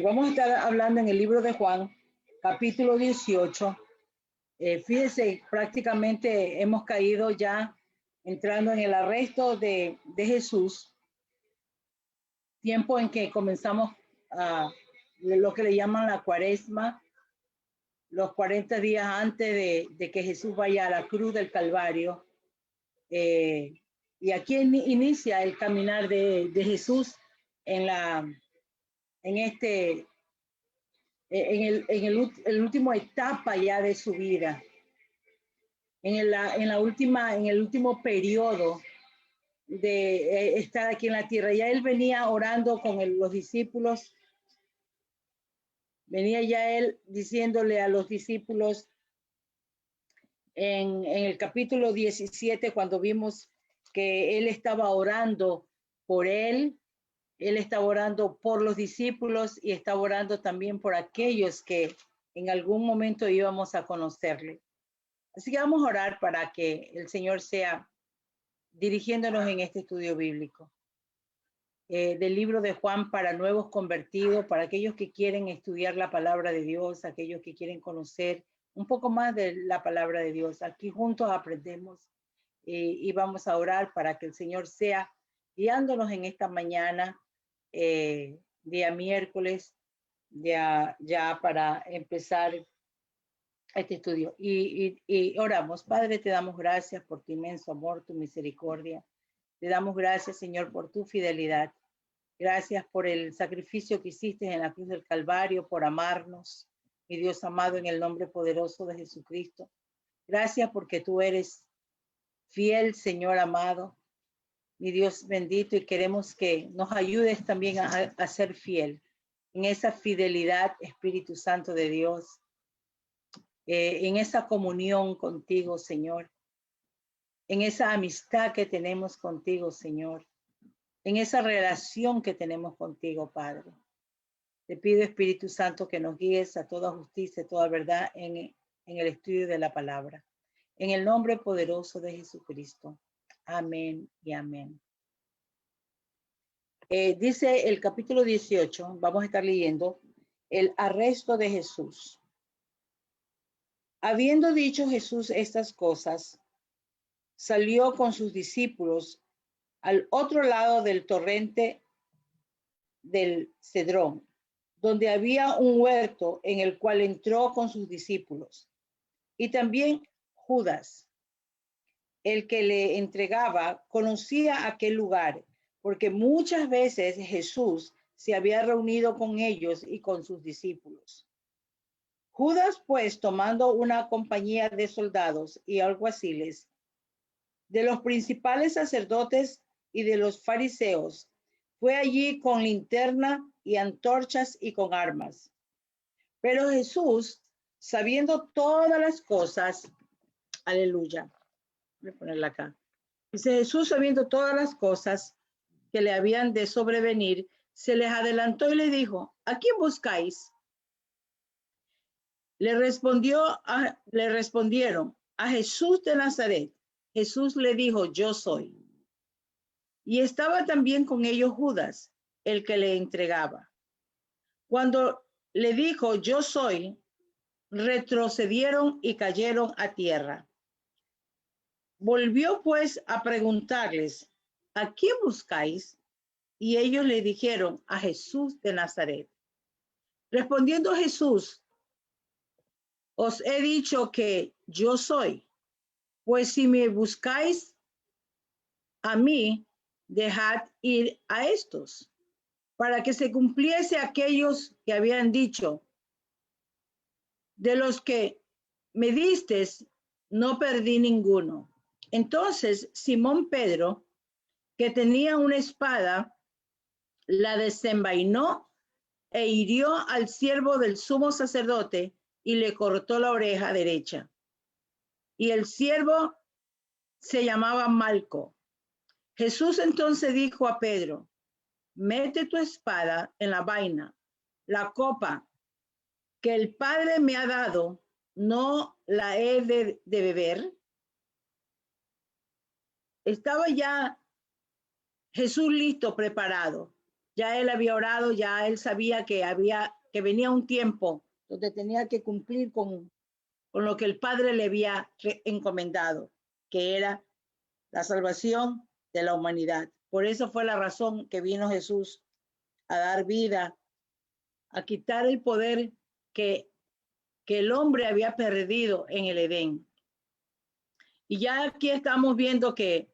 Vamos a estar hablando en el libro de Juan, capítulo 18. Fíjese, prácticamente hemos caído ya entrando en el arresto de Jesús, tiempo en que comenzamos a lo que le llaman la cuaresma, los 40 días antes de que Jesús vaya a la cruz del Calvario. Y aquí inicia el caminar de Jesús en el último etapa ya de su vida, en el último periodo de estar aquí en la tierra. Ya él venía orando con los discípulos, venía ya él diciéndole a los discípulos en el capítulo 17, cuando vimos que él estaba orando por él estaba orando por los discípulos y estaba orando también por aquellos que en algún momento íbamos a conocerle. Así que vamos a orar para que el Señor sea dirigiéndonos en este estudio bíblico. Del libro de Juan para nuevos convertidos, para aquellos que quieren estudiar la palabra de Dios, aquellos que quieren conocer un poco más de la palabra de Dios. Aquí juntos aprendemos y vamos a orar para que el Señor sea guiándonos en esta mañana, día miércoles, ya para empezar este estudio. Y oramos. Padre, te damos gracias por tu inmenso amor, tu misericordia. Te damos gracias, Señor, por tu fidelidad. Gracias por el sacrificio que hiciste en la cruz del Calvario, por amarnos, mi Dios amado, en el nombre poderoso de Jesucristo. Gracias porque tú eres fiel, Señor amado, mi Dios bendito, y queremos que nos ayudes también a ser fiel en esa fidelidad, Espíritu Santo de Dios, en esa comunión contigo, Señor, en esa amistad que tenemos contigo, Señor, en esa relación que tenemos contigo, Padre. Te pido, Espíritu Santo, que nos guíes a toda justicia, toda verdad en el estudio de la palabra. En el nombre poderoso de Jesucristo. Amén y amén. Dice el capítulo 18, vamos a estar leyendo, el arresto de Jesús. Habiendo dicho Jesús estas cosas, salió con sus discípulos al otro lado del torrente del Cedrón, donde había un huerto en el cual entró con sus discípulos. Y también Judas, el que le entregaba, conocía aquel lugar, porque muchas veces Jesús se había reunido con ellos y con sus discípulos. Judas, pues, tomando una compañía de soldados y alguaciles, de los principales sacerdotes y de los fariseos, fue allí con linterna y antorchas y con armas. Pero Jesús, sabiendo todas las cosas, aleluya, voy a ponerla acá. Dice Jesús, sabiendo todas las cosas que le habían de sobrevenir, se les adelantó y le dijo, ¿a quién buscáis? Le respondieron, a Jesús de Nazaret. Jesús le dijo, yo soy. Y estaba también con ellos Judas, el que le entregaba. Cuando le dijo, yo soy, retrocedieron y cayeron a tierra. Volvió pues a preguntarles, ¿a quién buscáis? Y ellos le dijeron, a Jesús de Nazaret. Respondiendo Jesús, os he dicho que yo soy. Pues si me buscáis a mí, dejad ir a estos, para que se cumpliese aquellos que habían dicho, de los que me distes, no perdí ninguno. Entonces Simón Pedro, que tenía una espada, la desenvainó e hirió al siervo del sumo sacerdote y le cortó la oreja derecha. Y el siervo se llamaba Malco. Jesús entonces dijo a Pedro, mete tu espada en la vaina, la copa que el Padre me ha dado, ¿no la he de beber? Estaba ya Jesús listo, preparado, Ya él había orado, ya él sabía que venía un tiempo donde tenía que cumplir con lo que el Padre le había encomendado, que era la salvación de la humanidad. Por eso fue la razón que vino Jesús a dar vida, a quitar el poder que el hombre había perdido en el Edén. Y ya aquí estamos viendo que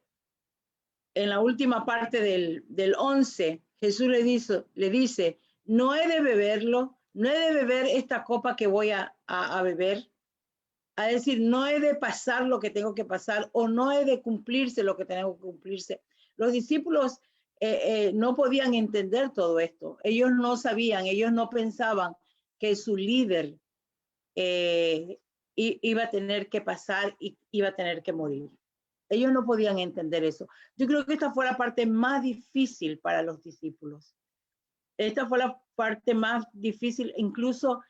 en la última parte del 11, Jesús le dice, no he de beberlo, no he de beber esta copa que voy a beber. A decir, no he de pasar lo que tengo que pasar o no he de cumplirse lo que tengo que cumplirse. Los discípulos no podían entender todo esto. Ellos no sabían, ellos no pensaban que su líder iba a tener que pasar y iba a tener que morir. Ellos no podían entender eso. Yo creo que esta fue la parte más difícil para los discípulos. Esta fue la parte más difícil, incluso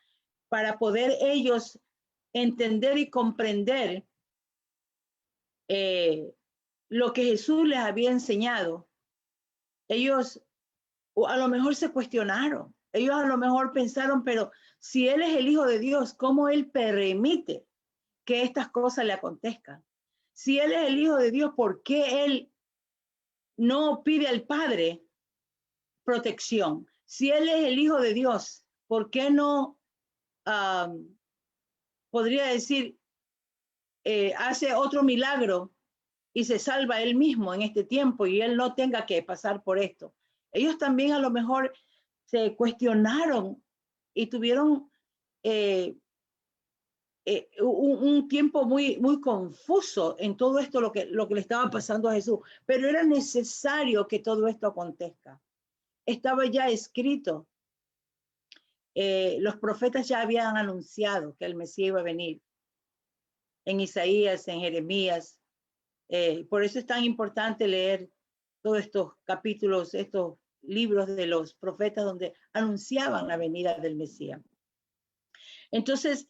para poder ellos entender y comprender lo que Jesús les había enseñado. Ellos a lo mejor se cuestionaron. Ellos a lo mejor pensaron, pero si Él es el Hijo de Dios, ¿cómo Él permite que estas cosas le acontezcan? Si Él es el Hijo de Dios, ¿por qué Él no pide al Padre protección? Si Él es el Hijo de Dios, ¿por qué no podría decir, hace otro milagro y se salva Él mismo en este tiempo y Él no tenga que pasar por esto? Ellos también a lo mejor se cuestionaron y tuvieron un tiempo muy confuso en todo esto, lo que le estaba pasando a Jesús, pero era necesario que todo esto acontezca. Estaba ya escrito. Los profetas ya habían anunciado que el Mesías iba a venir. En Isaías, en Jeremías. Por eso es tan importante leer todos estos capítulos, estos libros de los profetas donde anunciaban la venida del Mesías. Entonces,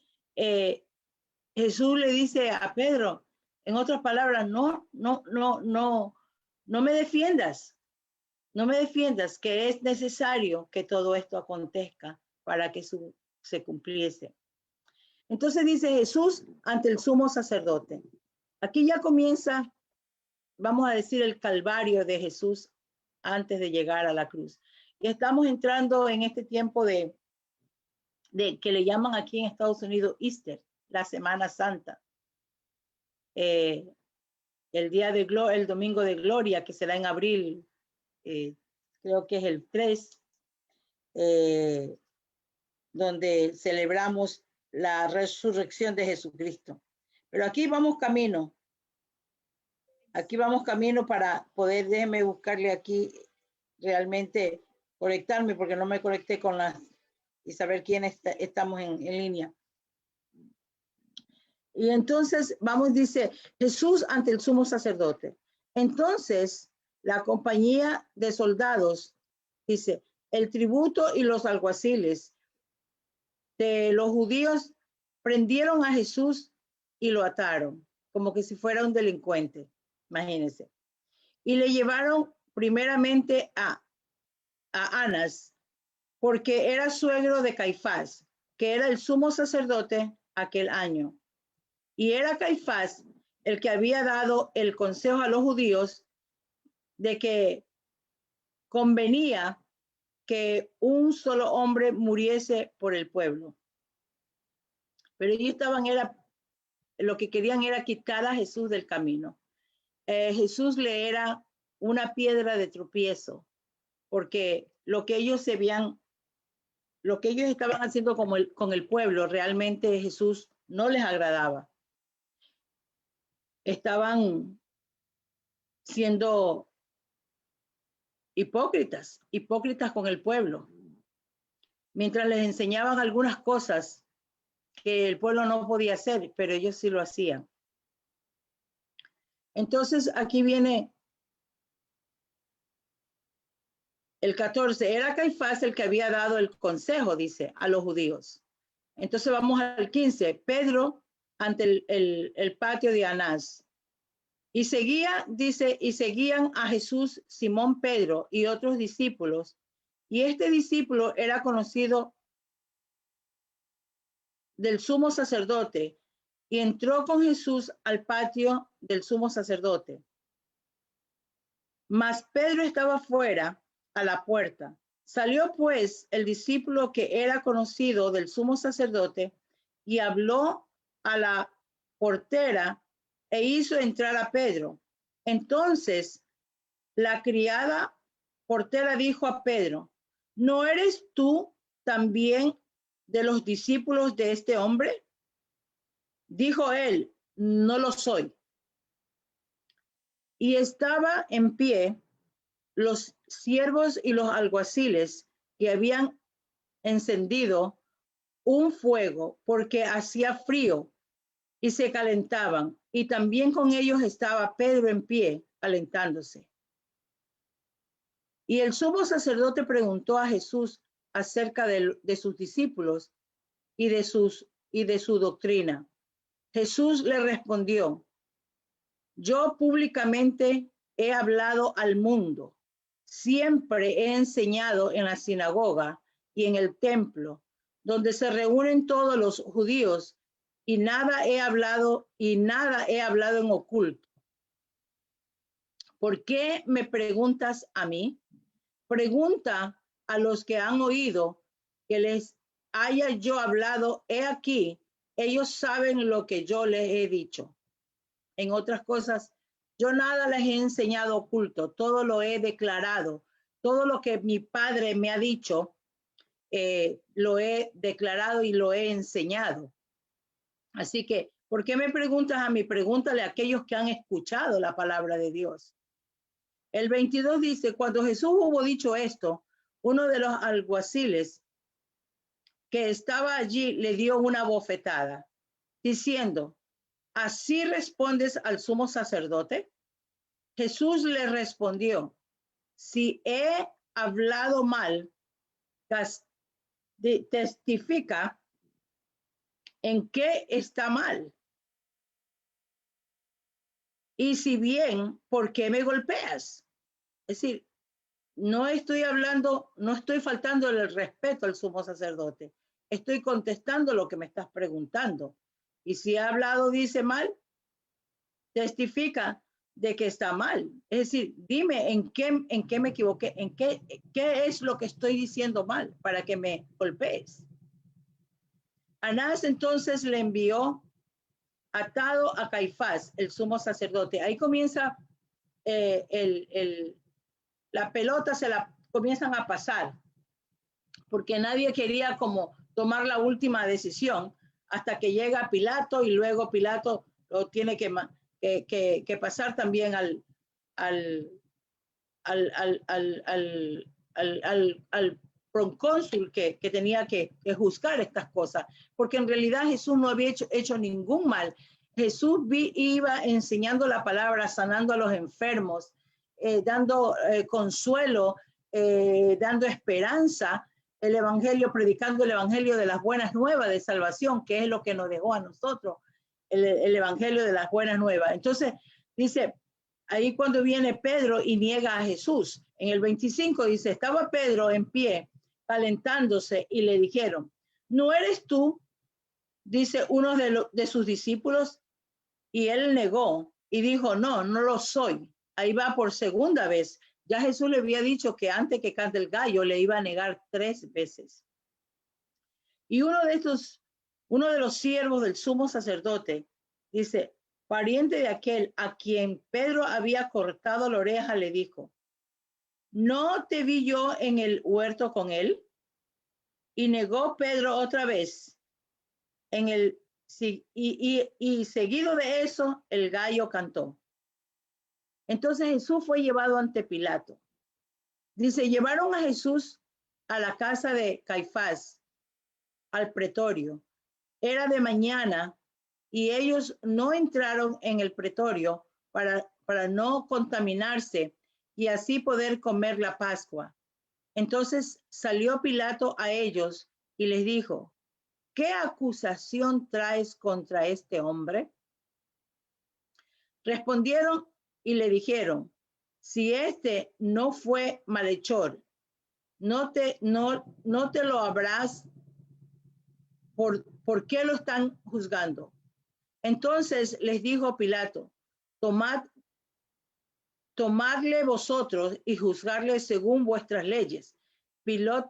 Jesús le dice a Pedro, en otras palabras, no me defiendas, que es necesario que todo esto acontezca para que se cumpliese. Entonces dice Jesús ante el sumo sacerdote. Aquí ya comienza, vamos a decir, el calvario de Jesús antes de llegar a la cruz. Y estamos entrando en este tiempo de que le llaman aquí en Estados Unidos Easter, la Semana Santa. El domingo de gloria, que será en abril, creo que es el 3, donde celebramos la resurrección de Jesucristo. Pero aquí vamos camino para poder, déjeme buscarle aquí, realmente conectarme, porque no me conecté con y saber quién estamos en línea. Y entonces, dice, Jesús ante el sumo sacerdote. Entonces, la compañía de soldados, dice, el tributo y los alguaciles de los judíos prendieron a Jesús y lo ataron, como que si fuera un delincuente, imagínense. Y le llevaron primeramente a Anás, porque era suegro de Caifás, que era el sumo sacerdote aquel año. Y era Caifás el que había dado el consejo a los judíos de que convenía que un solo hombre muriese por el pueblo. Pero ellos lo que querían era quitar a Jesús del camino. Jesús le era una piedra de tropiezo, porque lo que ellos estaban haciendo con el pueblo, realmente Jesús no les agradaba. Estaban siendo hipócritas con el pueblo, mientras les enseñaban algunas cosas que el pueblo no podía hacer, pero ellos sí lo hacían. Entonces aquí viene el 14, era Caifás el que había dado el consejo, dice, a los judíos. Entonces vamos al 15, Pedro ante el patio de Anás. Y seguían a Jesús Simón Pedro y otros discípulos Y este discípulo era conocido del sumo sacerdote y entró con Jesús al patio del sumo sacerdote. Mas Pedro estaba fuera a la puerta. Salió pues el discípulo que era conocido del sumo sacerdote y habló a la portera e hizo entrar a Pedro. Entonces la criada portera dijo a Pedro: ¿no eres tú también de los discípulos de este hombre? Dijo él: no lo soy. Y estaba en pie los siervos y los alguaciles que habían encendido un fuego porque hacía frío y se calentaban. Y también con ellos estaba Pedro en pie, calentándose. Y el sumo sacerdote preguntó a Jesús acerca de sus discípulos y de su doctrina. Jesús le respondió: yo públicamente he hablado al mundo. Siempre he enseñado en la sinagoga y en el templo, donde se reúnen todos los judíos, y nada he hablado en oculto. ¿Por qué me preguntas a mí? Pregunta a los que han oído que les haya yo hablado. He aquí, ellos saben lo que yo les he dicho. En otras cosas, yo nada les he enseñado oculto, todo lo he declarado, todo lo que mi Padre me ha dicho, lo he declarado y lo he enseñado. Así que, ¿por qué me preguntas a mí? Pregúntale a aquellos que han escuchado la palabra de Dios. El 22 dice: cuando Jesús hubo dicho esto, uno de los alguaciles que estaba allí le dio una bofetada, diciendo: ¿así respondes al sumo sacerdote? Jesús le respondió: si he hablado mal, testifica en qué está mal. Y si bien, ¿por qué me golpeas? Es decir, no estoy faltando el respeto al sumo sacerdote. Estoy contestando lo que me estás preguntando. Y si he hablado, dice mal, testifica de que está mal. Es decir, dime en qué me equivoqué, qué es lo que estoy diciendo mal para que me golpees. Anás entonces le envió atado a Caifás, el sumo sacerdote. Ahí comienza la pelota, se la comienzan a pasar, porque nadie quería como tomar la última decisión hasta que llega Pilato, y luego Pilato lo tiene que pasar también al procónsul que tenía que juzgar estas cosas, porque en realidad Jesús no había hecho ningún mal. Jesús iba enseñando la palabra, sanando a los enfermos, dando consuelo, dando esperanza, el evangelio, predicando el evangelio de las buenas nuevas de salvación, que es lo que nos dejó a nosotros, el evangelio de las buenas nuevas. Entonces dice, ahí cuando viene Pedro y niega a Jesús, en el 25 dice: estaba Pedro en pie, calentándose, y le dijeron: ¿no eres tú? Dice uno de sus discípulos, y él negó y dijo: no, no lo soy. Ahí va por segunda vez. Ya Jesús le había dicho que antes que cante el gallo le iba a negar 3 veces. Y uno de los siervos del sumo sacerdote dice, pariente de aquel a quien Pedro había cortado la oreja, le dijo: ¿no te vi yo en el huerto con él? Y negó Pedro otra vez. Y seguido de eso, el gallo cantó. Entonces Jesús fue llevado ante Pilato. Dice, llevaron a Jesús a la casa de Caifás, al pretorio. Era de mañana y ellos no entraron en el pretorio para no contaminarse y así poder comer la Pascua. Entonces salió Pilato a ellos y les dijo: ¿qué acusación traes contra este hombre? Respondieron y le dijeron: si este no fue malhechor, no te lo habrás. ¿Por qué lo están juzgando? Entonces les dijo Pilato, tomadle vosotros y juzgarle según vuestras leyes. Pilato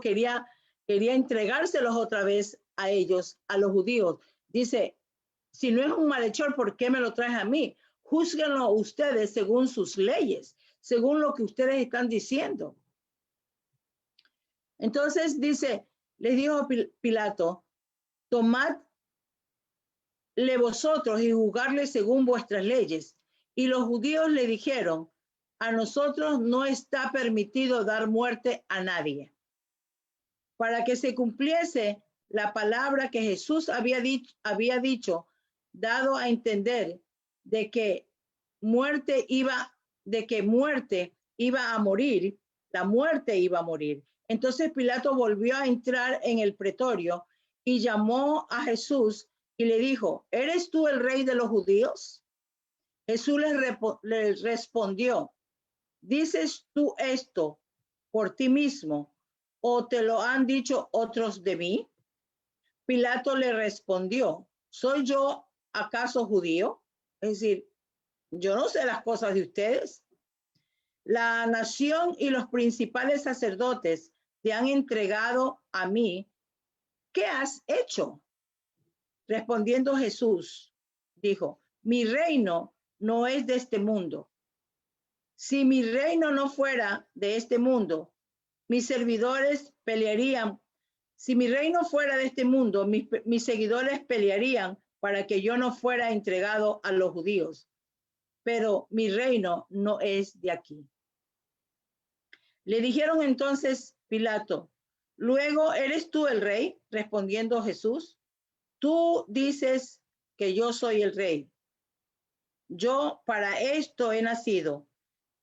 quería entregárselos otra vez a ellos, a los judíos. Dice, si no es un malhechor, ¿por qué me lo traes a mí? Júzguenlo ustedes según sus leyes, según lo que ustedes están diciendo. Entonces dice, les dijo Pilato, tomadle vosotros y juzgarle según vuestras leyes. Y los judíos le dijeron, a nosotros no está permitido dar muerte a nadie. Para que se cumpliese la palabra que Jesús había dicho, dado a entender de que muerte iba a morir, la muerte iba a morir. Entonces Pilato volvió a entrar en el pretorio y llamó a Jesús y le dijo, ¿eres tú el rey de los judíos? Jesús les respondió, ¿dices tú esto por ti mismo o te lo han dicho otros de mí? Pilato le respondió, ¿soy yo acaso judío? Es decir, yo no sé las cosas de ustedes. La nación y los principales sacerdotes te han entregado a mí. ¿Qué has hecho? Respondiendo Jesús, dijo, mi reino no es de este mundo. Si mi reino no fuera de este mundo, mis servidores pelearían. Si mi reino fuera de este mundo, mis seguidores pelearían para que yo no fuera entregado a los judíos. Pero mi reino no es de aquí. Le dijeron entonces Pilato, luego, ¿eres tú el rey? Respondiendo Jesús, tú dices que yo soy el rey. Yo para esto he nacido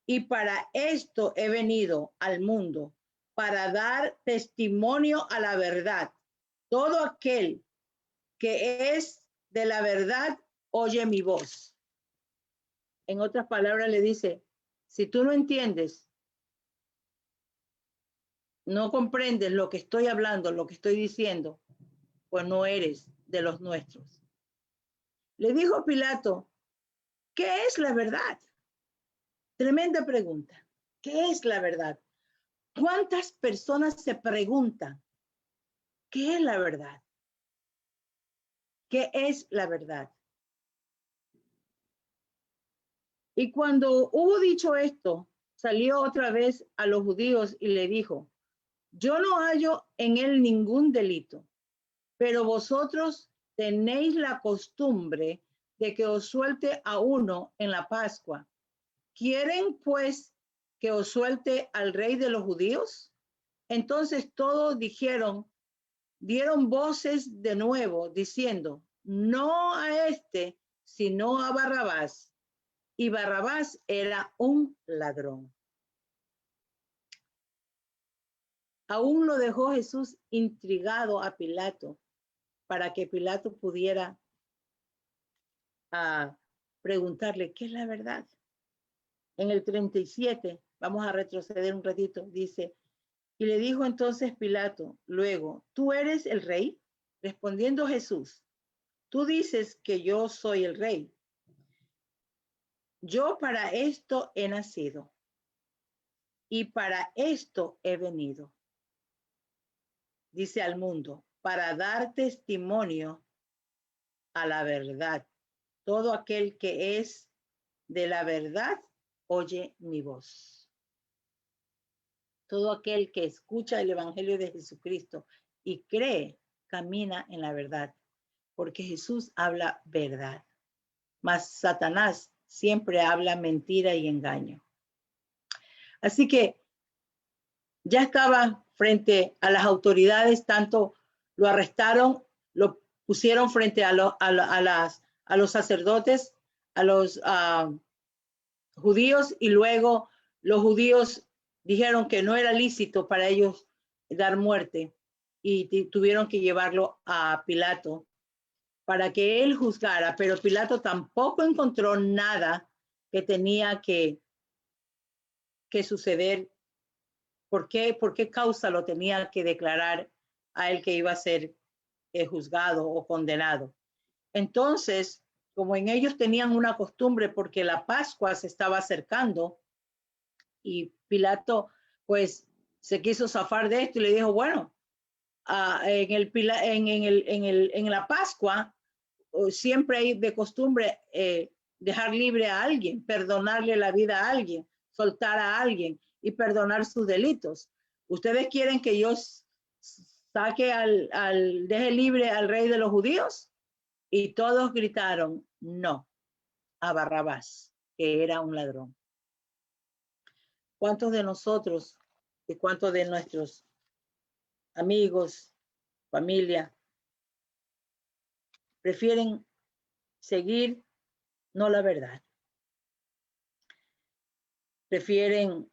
y para esto he venido al mundo, para dar testimonio a la verdad. Todo aquel que es de la verdad oye mi voz. En otras palabras le dice, si tú no entiendes, no comprendes lo que estoy hablando, lo que estoy diciendo, pues no eres de los nuestros. Le dijo Pilato, ¿qué es la verdad? Tremenda pregunta. ¿Qué es la verdad? ¿Cuántas personas se preguntan qué es la verdad? ¿Qué es la verdad? Y cuando hubo dicho esto, salió otra vez a los judíos y le dijo, yo no hallo en él ningún delito, pero vosotros tenéis la costumbre de que os suelte a uno en la Pascua. ¿Quieren pues que os suelte al rey de los judíos? Entonces todos dieron voces de nuevo diciendo, no a este, sino a Barrabás. Y Barrabás era un ladrón. Aún lo dejó Jesús intrigado a Pilato para que Pilato pudiera preguntarle qué es la verdad. En el 37, vamos a retroceder un ratito, dice, y le dijo entonces Pilato, luego, ¿tú eres el rey? Respondiendo Jesús, tú dices que yo soy el rey. Yo para esto he nacido y para esto he venido, dice al mundo, para dar testimonio a la verdad. Todo aquel que es de la verdad oye mi voz. Todo aquel que escucha el evangelio de Jesucristo y cree, camina en la verdad, porque Jesús habla verdad. Mas Satanás siempre habla mentira y engaño. Así que ya estaba frente a las autoridades, tanto lo arrestaron, lo pusieron frente a los sacerdotes, a los judíos, y luego los judíos dijeron que no era lícito para ellos dar muerte y tuvieron que llevarlo a Pilato para que él juzgara, pero Pilato tampoco encontró nada que tenía que que suceder. ¿Por qué causa lo tenía que declarar a él que iba a ser juzgado o condenado? Entonces, como en ellos tenían una costumbre porque la Pascua se estaba acercando y Pilato pues se quiso zafar de esto y le dijo, bueno, en la Pascua siempre hay de costumbre dejar libre a alguien, perdonarle la vida a alguien, soltar a alguien y perdonar sus delitos. ¿Ustedes quieren que yo saque deje libre al rey de los judíos? Y todos gritaron, no, a Barrabás, que era un ladrón. ¿Cuántos de nosotros y cuántos de nuestros amigos, familia, prefieren seguir no la verdad? Prefieren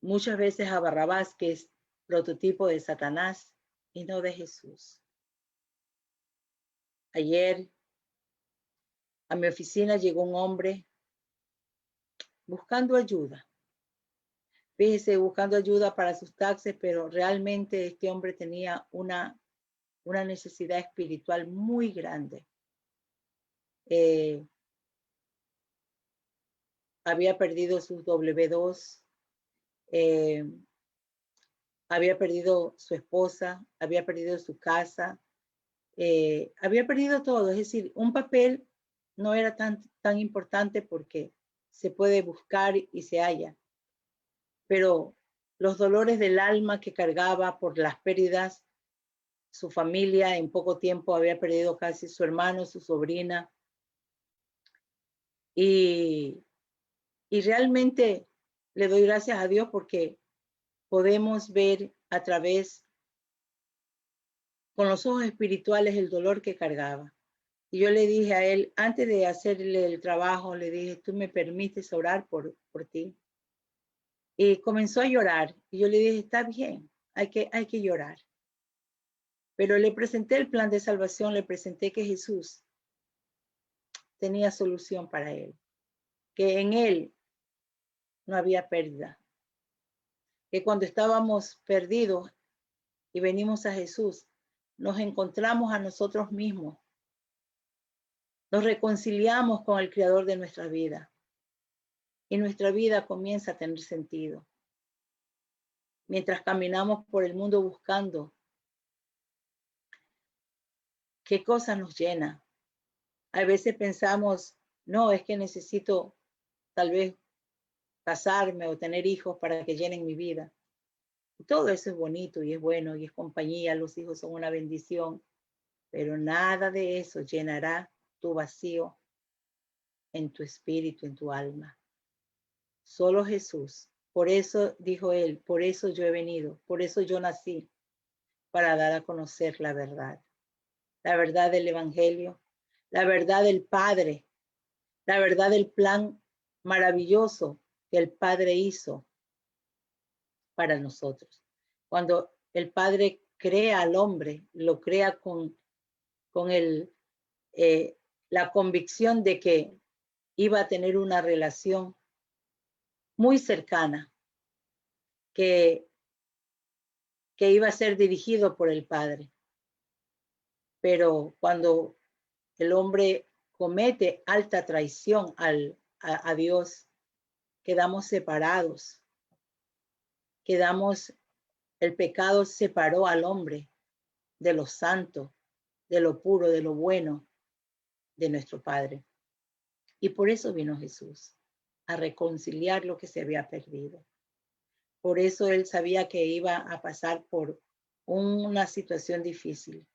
muchas veces a Barrabás, que es prototipo de Satanás, y no de Jesús. Ayer a mi oficina llegó un hombre buscando ayuda. Fíjese, buscando ayuda para sus taxes, pero realmente este hombre tenía una necesidad espiritual muy grande. Había perdido sus W2, había perdido su esposa, había perdido su casa, había perdido todo. Es decir, un papel no era tan importante porque se puede buscar y se halla. Pero los dolores del alma que cargaba por las pérdidas, su familia en poco tiempo había perdido casi su hermano, su sobrina. Y realmente le doy gracias a Dios porque podemos ver a través, con los ojos espirituales, el dolor que cargaba. Y yo le dije a él, antes de hacerle el trabajo, le dije, ¿tú me permites orar por ti? Y comenzó a llorar. Y yo le dije, está bien, hay que llorar. Pero le presenté el plan de salvación, le presenté que Jesús tenía solución para él, que en él no había pérdida, que cuando estábamos perdidos y venimos a Jesús, nos encontramos a nosotros mismos, nos reconciliamos con el Creador de nuestra vida y nuestra vida comienza a tener sentido. Mientras caminamos por el mundo buscando qué cosa nos llena. A veces pensamos, no, es que necesito tal vez casarme o tener hijos para que llenen mi vida. Y todo eso es bonito y es bueno y es compañía, los hijos son una bendición, pero nada de eso llenará tu vacío en tu espíritu, en tu alma. Solo Jesús. Por eso dijo él, por eso yo he venido, por eso yo nací, para dar a conocer la verdad del Evangelio, la verdad del Padre, la verdad del plan maravilloso que el Padre hizo para nosotros. Cuando el Padre crea al hombre, lo crea con la convicción de que iba a tener una relación muy cercana, que iba a ser dirigido por el Padre. Pero cuando el hombre comete alta traición a Dios, quedamos separados, el pecado separó al hombre de lo santo, de lo puro, de lo bueno de nuestro Padre. Y por eso vino Jesús, a reconciliar lo que se había perdido. Por eso él sabía que iba a pasar por una situación difícil.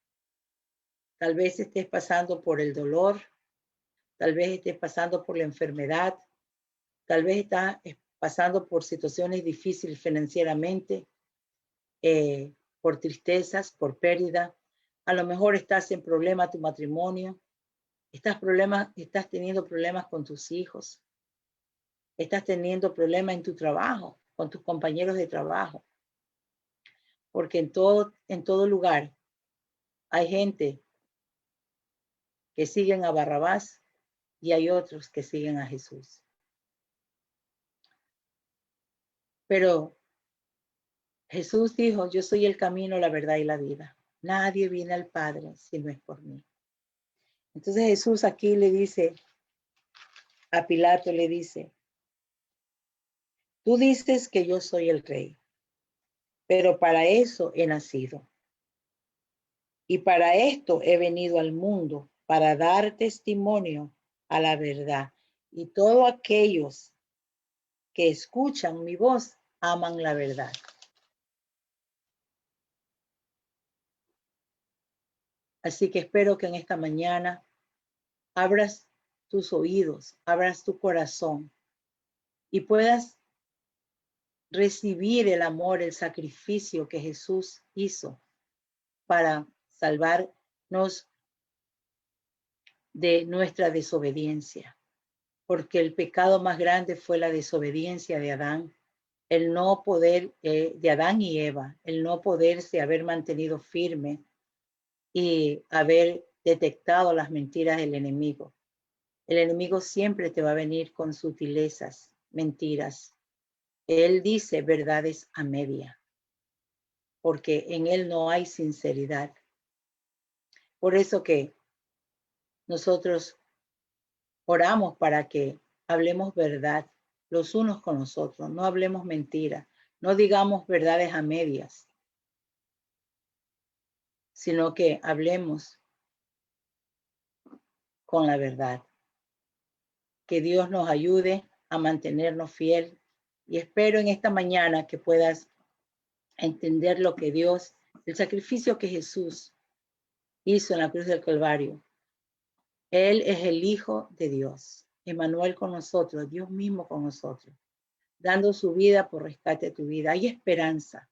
Tal vez estés pasando por el dolor, tal vez estés pasando por la enfermedad, tal vez estás pasando por situaciones difíciles financieramente, por tristezas, por pérdida. A lo mejor estás en problema tu matrimonio, estás teniendo problemas con tus hijos, estás teniendo problemas en tu trabajo, con tus compañeros de trabajo. Porque en todo lugar hay gente que siguen a Barrabás y hay otros que siguen a Jesús. Pero Jesús dijo, yo soy el camino, la verdad y la vida. Nadie viene al Padre si no es por mí. Entonces Jesús aquí le dice, a Pilato le dice, tú dices que yo soy el rey, pero para eso he nacido. Y para esto he venido al mundo, para dar testimonio a la verdad. Y todos aquellos que escuchan mi voz aman la verdad. Así que espero que en esta mañana abras tus oídos, abras tu corazón y puedas recibir el amor, el sacrificio que Jesús hizo para salvarnos de nuestra desobediencia. Porque el pecado más grande fue la desobediencia de Adán, el no poder, de Adán y Eva, el no poderse haber mantenido firme y haber detectado las mentiras del enemigo. El enemigo siempre te va a venir con sutilezas, mentiras. Él dice verdades a media, porque en él no hay sinceridad. Por eso que nosotros oramos para que hablemos verdad los unos con los otros, no hablemos mentiras, no digamos verdades a medias, sino que hablemos con la verdad. Que Dios nos ayude a mantenernos fiel y espero en esta mañana que puedas entender lo que Dios, el sacrificio que Jesús hizo en la cruz del Calvario. Él es el Hijo de Dios, Emmanuel con nosotros, Dios mismo con nosotros, dando su vida por rescate de tu vida. Hay esperanza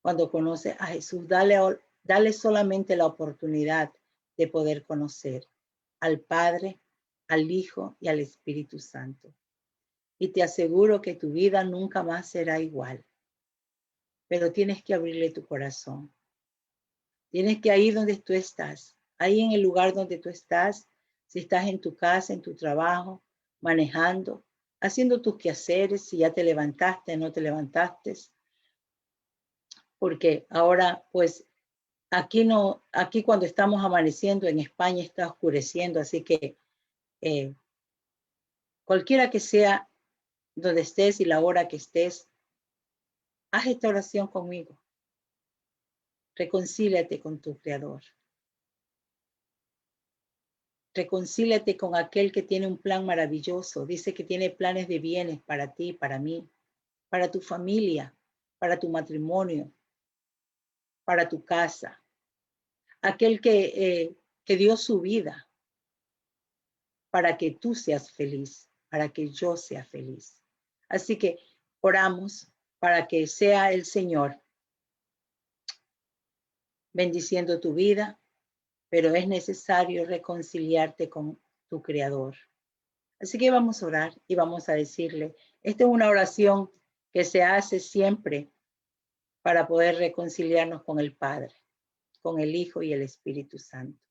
cuando conoces a Jesús. Dale solamente la oportunidad de poder conocer al Padre, al Hijo y al Espíritu Santo. Y te aseguro que tu vida nunca más será igual. Pero tienes que abrirle tu corazón. Tienes que ir donde tú estás, ahí en el lugar donde tú estás, si estás en tu casa, en tu trabajo, manejando, haciendo tus quehaceres, si ya te levantaste, no te levantaste. Porque ahora, pues, aquí cuando estamos amaneciendo en España está oscureciendo, así que cualquiera que sea donde estés y la hora que estés, haz esta oración conmigo. Reconcíliate con tu Creador. Reconcíliate con aquel que tiene un plan maravilloso. Dice que tiene planes de bienes para ti, para mí, para tu familia, para tu matrimonio, para tu casa. Aquel que dio su vida para que tú seas feliz, para que yo sea feliz. Así que oramos para que sea el Señor bendiciendo tu vida, pero es necesario reconciliarte con tu Creador. Así que vamos a orar y vamos a decirle, esta es una oración que se hace siempre para poder reconciliarnos con el Padre, con el Hijo y el Espíritu Santo.